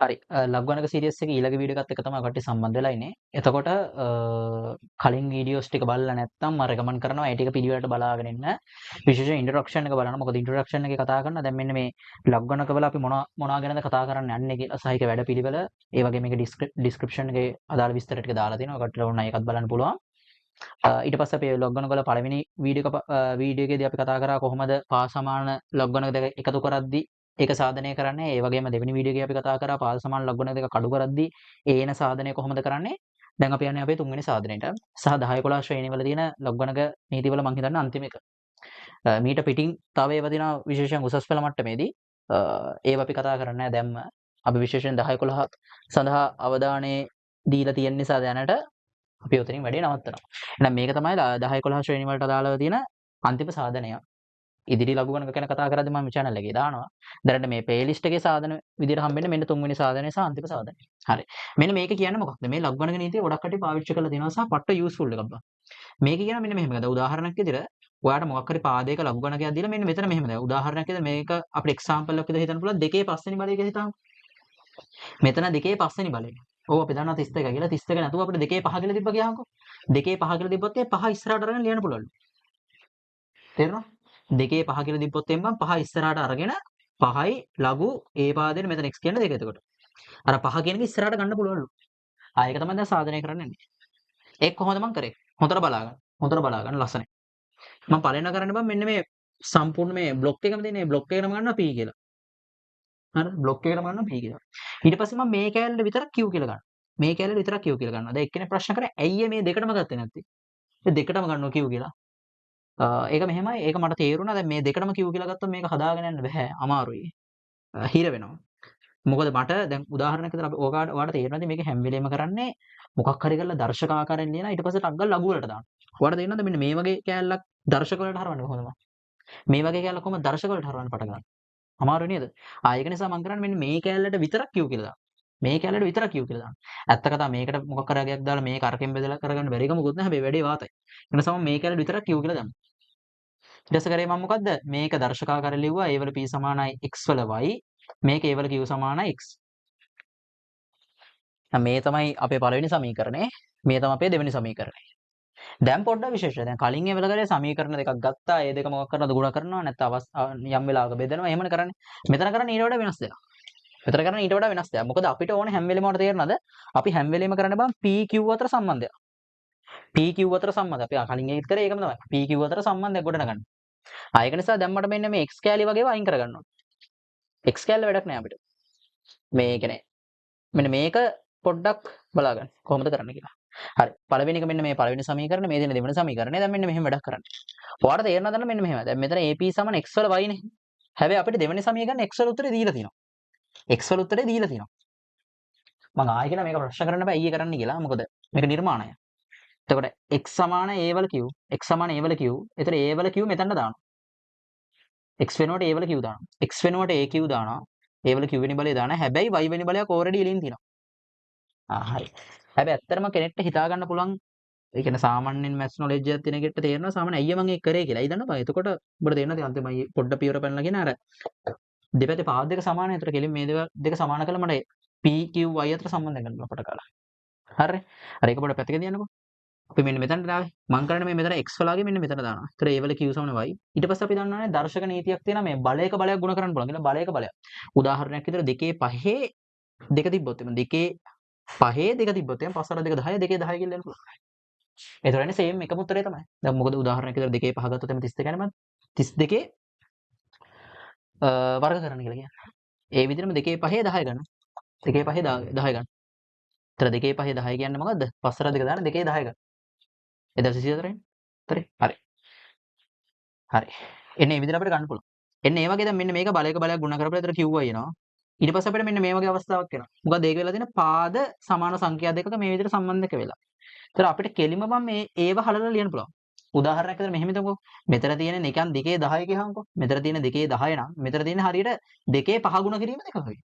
හරි. ලග්වනක සීරීස් එකේ ඊළඟ වීඩියෝ එකත් එක්ක තමයි කට්ටිය සම්බන්ධ වෙලා ඉන්නේ. එතකොට කලින් වීඩියෝස් ටික බලලා නැත්නම් මම රෙකමන්ඩ් කරනවා ඒ ටික පිළිවෙලට බලාගෙන ඉන්න. විශේෂයෙන් ඉන්ට්‍රොඩක්ෂන් එක බලන්න. මොකද ඉන්ට්‍රොඩක්ෂන් එකේ කතා කරන දැන් මෙන්න මේ ලග්වනක වල අපි මොනවා ගැනද කතා කරන්න යන්නේ කියලා සහිත වැඩපිළිවෙල ඒ වගේ මේක ඩිස්ක්‍රිප්ෂන් එකේ අදාළ විස්තර ටික දාලා තියෙනවා. කට්ටියට ඕන ඒකත් බලන්න පුළුවන්. ඊට පස්සේ අපි ලොග්ගනක වල පළවෙනි වීඩියෝ එකේදී අපි කතා කරා කොහොමද පාස් සමාන ලොග්ගනක දෙක එකතු කරද්දී ඒක සාධනය කරන්නේ. ඒ වගේම දෙවෙනි වීඩියෝ එකේ අපි කතා කරා පාස් සමාන ලොග්ගනක දෙක කඩු කරද්දී ඒ එන සාධනය කොහොමද කරන්නේ. දැන් අපි යන්නේ අපේ තුන්වෙනි සාධනයට. සහ 10 11 ශ්‍රේණි වල තියෙන ලොග්ගනක නීතිවල මම හිතන්නේ අන්තිම එක. මීට පිටින් තව ඒවා දිනා විශේෂයෙන් උසස් පෙළ මට්ටමේදී ඒව අපි කතා කරන්නේ නැහැ දැම්ම. අපි විශේෂයෙන් 10 11 සඳහා අවධානය දීලා තියෙන නිසා දැනට අපි උතනින් වැඩේ නවත්තනවා. එහෙනම් මේක තමයි 10 11 ශ්‍රේණි වලට අදාළව තියෙන අන්තිම සාධනය. ඉදිරි ලඝු ගණක ගැන කතා කරද්දී මම channel එකේ දානවා. දැනට මේ playlist එකේ සාධන විදිහට හම්බෙන්නේ මෙන්න තුන්වෙනි සාධනය සහ අන්තිම සාධනය. හරි. මෙන්න මේක කියන්නේ මොකක්ද? මේ ලඝු ගණක නීතිය ගොඩක් කටි පාවිච්චි කරලා තියෙනවා සහ පට්ට useful එකක් බා. මේක කියන මෙන්න මෙහෙම. දැන් උදාහරණයක් විදිහට ඔයාලට මොකක් හරි පාදයක ලඝු ගණකයක් දීලා මෙන්න මෙතන මෙහෙම දැන් උදාහරණයක් විදිහට මේක අපිට example එකක් විදිහට හිතන්න පුළුවන් දෙකේ පස්වෙනි බලය කියලා හිතන්න. මෙතන දෙකේ පස්වෙනි බලය. ඔව් අපි දන්නවා 32 කියලා 32 නැතුව අපිට දෙකේ පහ කියලා තිබ්බ කියහන්කෝ. දෙකේ පහ කියලා තිබ්බොත් ඒ පහ ඉස්සරහට අරගෙන ලියන්න පුළුවන්. තේරෙනවද? දෙකේ පහ කියලා තිබ්බොත් එම්බම් පහ ඉස්සරහට අරගෙන පහයි ලඝු ඒ පාදෙට මෙතන x කියන්නේ දෙක එතකොට. අර පහ කියන එක ඉස්සරහට ගන්න පුළුවන්ලු. ඒක තමයි දැන් සාධනය කරන්න යන්නේ. ඒක කොහොමද මම කරේ? හොඳට බලාගන්න. හොඳට බලාගන්න ලස්සනයි. මම පළවෙනිව කරන්න බම් මෙන්න මේ සම්පූර්ණ මේ බ්ලොක් එකම තියෙන මේ බ්ලොක් එකටම ගන්නවා p කියලා. හරි බ්ලොක් එකටම ගන්නවා p කියලා. ඊට පස්සේ මම මේ කෑල්ලට විතරක් q කියලා ගන්නවා. මේ කෑල්ලට විතරක් q කියලා ගන්නවා. දැන් එක්කෙනෙක් ප්‍රශ්න කරේ ඇයි මේ දෙකටම ගත්තේ නැත්තේ? මේ දෙකටම ගන්නවා q කියලා. ඒක මෙහෙමයි. ඒක මට තේරුණා. දැන් මේ දෙකටම q කියලා ගත්තොත් මේක හදාගෙන යන්න බෑ. අමාරුයි. හිර වෙනවා. මොකද මට දැන් උදාහරණයක් විතර අපි ඔයාලට තේරෙනවද මේක හැම වෙලේම කරන්නේ මොකක් හරි කරලා දර්ශක ආකාරයෙන් ලියලා ඊට පස්සේ ටග්ගල් ලඝු වලට දානවා. ඔයාලට තේරෙනවද මෙන්න මේ වගේ කෑල්ලක් දර්ශක වලට හරවන්නේ කොහොමද? මේ වගේ කෑල්ලක් කොහොමද දර්ශක වලට හරවන්න පටන් ගන්න? අමාරුයි නේද? ඒක නිසා මම කරන්නේ මෙන්න මේ කෑල්ලට විතරක් q කියලා දානවා. මේ කෑල්ලට විතරක් q කියලා දානවා. ඇත්ත කතා මේකට මොකක් කරා ගයක් දාලා මේක අරකින් බෙදලා කරගන්න බැරි කමකුත් නැහැ. හැබැයි වැඩේ වාතයි. ඒ නිසා මම මේ කෑල්ලට විතරක් q කියලා දානවා. ඊට පස්සේ කරේ මම මොකද්ද? මේක දර්ශකාකාරයෙන් ලිව්වා. ඒ වල p සමානයි x වල y. මේක ඒ වල q සමානයි x. මේ තමයි අපේ පළවෙනි සමීකරණය. මේ තමයි අපේ දෙවෙනි සමීකරණය. දැන් පොඩ්ඩක් විශේෂයි. දැන් කලින් ඒ වෙලාවකදී සමීකරණ දෙකක් ගත්තා. ඒ දෙක මොකක් කරනවද ගුණ කරනවා නැත්නම් යම් වෙලාවක බෙදනවා. එහෙමනේ කරන්නේ. මෙතන කරන්නේ ඊට වඩා වෙනස් දෙයක්. මෙතන කරන්නේ ඊට වඩා වෙනස් දෙයක්. මොකද අපිට ඕනේ හැම වෙලෙම මට තේරෙනවද? අපි හැම වෙලෙම කරන්න බෑ PQ අතර සම්බන්ධය. PQ අතර සම්බන්ධය. අපි කලින් ඒත් කරේ ඒකම තමයි. PQ අතර සම්බන්ධයක් ගොඩනගන්න. ඒක නිසා දැන් මට මෙන්න මේ x කෑලි වගේව අයින් කරගන්න ඕනේ. x කෑල්ල වැඩක් නෑ අපිට. මේ කියන්නේ මෙන්න මේක පොඩ්ඩක් බලාගන්න කොහොමද කරන්න කියලා. හරි. පළවෙනි එක මෙන්න මේ පළවෙනි සමීකරණය මේ දෙන දෙවෙනි සමීකරණය. දැන් මෙන්න මෙහෙම වැඩක් කරන්න. ඔයාලට තේරෙනවද මෙන්න මෙහෙම. දැන් මෙතන AP = x වල y නේ. හැබැයි අපිට දෙවෙනි සමීකරණය x වල උත්තරේ දීලා තියෙනවා. x වල උත්තරේ දීලා තියෙනවා. මම ආයෙ කියන මේක ප්‍රශ්න කරන්න බෑ ඊයේ කරන්න කියලා. මොකද මේක නිර්මාණය. එතකොට x සමාන a වල q x සමාන a වල q. එතන a වල q මෙතනට දානවා. x වෙනුවට a වල q දානවා. x වෙනුවට aq දානවා. a වල q වෙනි බලය දානවා. හැබැයි y වෙනි බලයක් already එළින් තියෙනවා. හරි. හැබැයි ඇත්තටම කෙනෙක්ට හිතා ගන්න පුළුවන් ඒ කියන්නේ සාමාන්‍යයෙන් මැත්ස් නොලෙජ් එකක් තියෙන කෙනෙක්ට තේරෙනවා සාමාන්‍ය අයියා මම ඒක කරේ කියලා. අයි දන්නවද? එතකොට ඔබට තේරෙනවද අන්තිමයි පොඩ්ඩ පියවර පැනලා කියන අර දෙපැත්තේ පාද දෙක සමානයි. ඒතර කෙලින් මේ දෙක සමාන කළා මට PQY අතර සම්බන්ධය ගන්න අපට කාලා. හරි. හරි ඒක පොඩ්ඩ පැත්තක තියන්නකෝ. අපි මෙන්න මෙතනට ආවේ. මම කරන්නේ මේ මෙතන x වලාගේ මෙන්න මෙතන දානවා. ඒතර A වල q සමාන y. ඊට පස්සේ අපි දන්නවනේ දර්ශක නීතියක් තියෙනවා මේ බලයක බලයක් ගුණ කරන්න පුළුවන්. කියන බලයක බලයක්. උදාහරණයක් විදිහට දෙකේ පහේ දෙක තිබ්බොත් එම දෙකේ පහේ දෙක තිබ්බොත් එම 5 2 10 දෙකේ 10 කියලා ලියන්න පුළුවන්. ඒතරනේ සේම් එකම උත්තරේ තමයි. දැන් මොකද උදාහරණයක් විදිහට දෙකේ පහ ගත්තොත් එම 32 යන්නේ මම 32 වර්ග කරන්න කියලා කියන්නේ. ඒ විදිහටම දෙකේ පහේ 10 ගන්න. දෙකේ පහේ 10 ගන්න. ඒතර දෙකේ පහේ 10 කියන්නේ මොකද්ද? 5 2 දාන දෙකේ 10 ගන්න. 1024 නේ. හරි. හරි. හරි. එන්නේ මේ විදිහට අපිට ගන්න පුළුවන්. එන්නේ මේ වගේ දැන් මෙන්න මේක බලයක බලයක් ගුණ කරපුවා ඒතර QY එනවා. ඊට පස්සේ අපිට මෙන්න මේ වගේ අවස්ථාවක් එනවා. මොකද ඒක වෙලා තියෙන පාද සමාන සංඛ්‍යා දෙකක මේ විදිහට සම්බන්ධක වෙලා. ඒතර අපිට කෙලිම බම් මේ ඒව හලලා ලියන්න පුළුවන්. උදාහරණයක් විදිහට මෙහෙම හිතමුකෝ. මෙතන තියෙන නිකන් දෙකේ 10 කියහන්කෝ. මෙතන තියෙන දෙකේ 10 නම් මෙතන තියෙන හරියට දෙකේ පහ ගුණ කිරීම දෙක වගේ.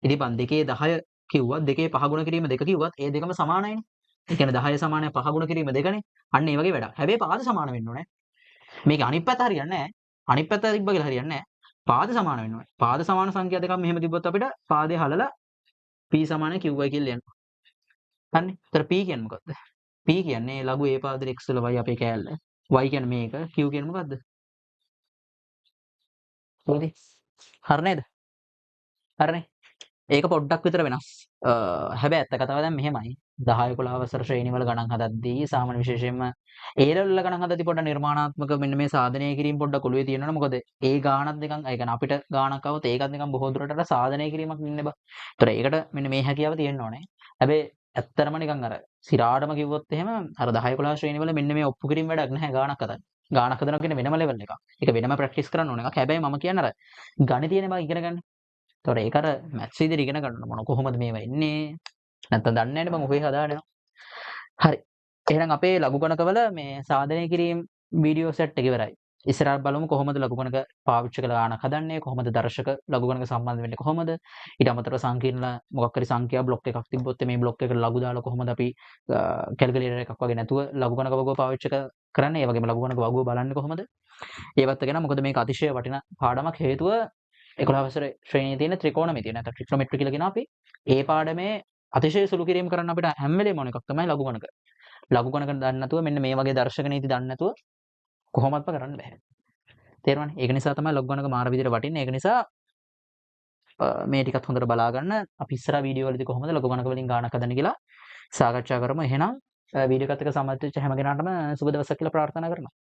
ඉතින් බන් දෙකේ 10 කිව්වත් දෙකේ පහ ගුණ කිරීම දෙක කිව්වත් ඒ දෙකම සමානයිනේ. ඒ කියන්නේ 10 සමානයි පහ ගුණ කිරීම දෙකනේ. අන්න ඒ වගේ වැඩක්. හැබැයි පාද සමාන වෙන්න ඕනේ. මේක අනිත් පැත්ත හරියන්නේ නැහැ. අනිත් පැත්ත තිබ්බ කියලා හරියන්නේ නැහැ. පාද සමාන වෙන්න ඕනේ. පාද සමාන සංඛ්‍යා දෙකක් මෙහෙම තිබ්බොත් අපිට පාදේ හලලා p සමාන qy කියලා ලියනවා. හරිනේ. ඒතර p කියන්නේ මොකද්ද? p කියන්නේ ලඝු a පාදයේ x වල y අපේ කෑල්ල. y කියන්නේ මේක. q කියන්නේ මොකද්ද? හරි. හරි නේද? හරිනේ. ඒක පොඩ්ඩක් විතර වෙනස්. හැබැයි ඇත්ත කතාව දැන් මෙහෙමයි. 10 11 වසර ශ්‍රේණිවල ගණන් හදද්දී සාමාන්‍ය විශේෂයෙන්ම A level වල ගණන් හදද්දී පොඩ්ඩක් නිර්මාණාත්මක මෙන්න මේ සාධනය කිරීම පොඩ්ඩක් ඔළුවේ තියෙනවනේ. මොකද ඒ ගාණක් නිකන් ඒ කියන්නේ අපිට ගාණක් આવොත් ඒකත් නිකන් බොහෝ දුරට අර සාධනය කිරීමක් ඉන්නේ බා. ඒතර ඒකට මෙන්න මේ හැකියාව තියෙන්න ඕනේ. හැබැයි ඇත්තටම නිකන් අර සිරාඩම කිව්වොත් එහෙම අර 10 11 ශ්‍රේණිවල මෙන්න මේ ඔප්පු කිරීම වැඩක් නැහැ ගාණක් හදන්න. ගාණක් හදනවා කියන්නේ වෙනම ලෙවල් එකක්. ඒක වෙනම ප්‍රැක්ටිස් කරන්න ඕන එකක්. හැබැයි මම කියන්නේ අර ගණිතයනේ බා ඉගෙන ගන්න. ඒතකොට ඒක අර මැත්ස් විදිහට ඉගෙන ගන්න මොන කොහොමද මේවා එන්නේ නැත්නම් දන්නේ නැහැනේ මම ඔහේ හදාගෙන හරි එහෙනම් අපේ ලඝු ගණකවල මේ සාධනය කිරීම වීඩියෝ සෙට් එක ඉවරයි ඉස්සරහට බලමු කොහොමද ලඝු ගණක පාවිච්චි කරලා ගණක් හදන්නේ කොහොමද දර්ශක ලඝු ගණක සම්බන්ධ වෙන්නේ කොහොමද ඊට අමතරව සංකීර්ණ මොකක් හරි සංඛ්‍යා බ්ලොක් එකක් තිබ්බොත් මේ බ්ලොක් එකට ලඝු දාලා කොහොමද අපි කැල්කියුලේටර් එකක් වගේ නැතුව ලඝු ගණක වගුව පාවිච්චි කරන්නේ ඒ වගේම ලඝු ගණක වගුව බලන්නේ කොහොමද ඒවත් ගැන මොකද මේක අතිශය වටිනා පාඩමක් හේතුව 11 වසරේ ශ්‍රේණියේ තියෙන ත්‍රිකෝණමිතිය නැත්නම් ට්‍රිග්නොමෙට්‍රි කියලා කියන අපි ඒ පාඩමේ අතිශය සුළු කිරීම කරන්න අපිට හැම වෙලේම ඕන එකක් තමයි ලඝු ගණක. ලඝු ගණක දන්නේ නැතුව මෙන්න මේ වගේ දර්ශක නීති දන්නේ නැතුව කොහොමත්ම කරන්න බෑ. තේරුණානේ? ඒක නිසා තමයි ලඝු ගණක මාර විදිහට වටින්නේ. ඒක නිසා මේ ටිකත් හොඳට බලා ගන්න. අපි ඉස්සරහ වීඩියෝ වලදී කොහොමද ලඝු ගණක වලින් ගාණක් හදන්නේ කියලා සාකච්ඡා කරමු. එහෙනම් වීඩියෝ එකත් එක්ක සම්බන්ධ වෙච්ච හැම කෙනාටම සුබ දවසක් කියලා ප්‍රාර්ථනා කරනවා.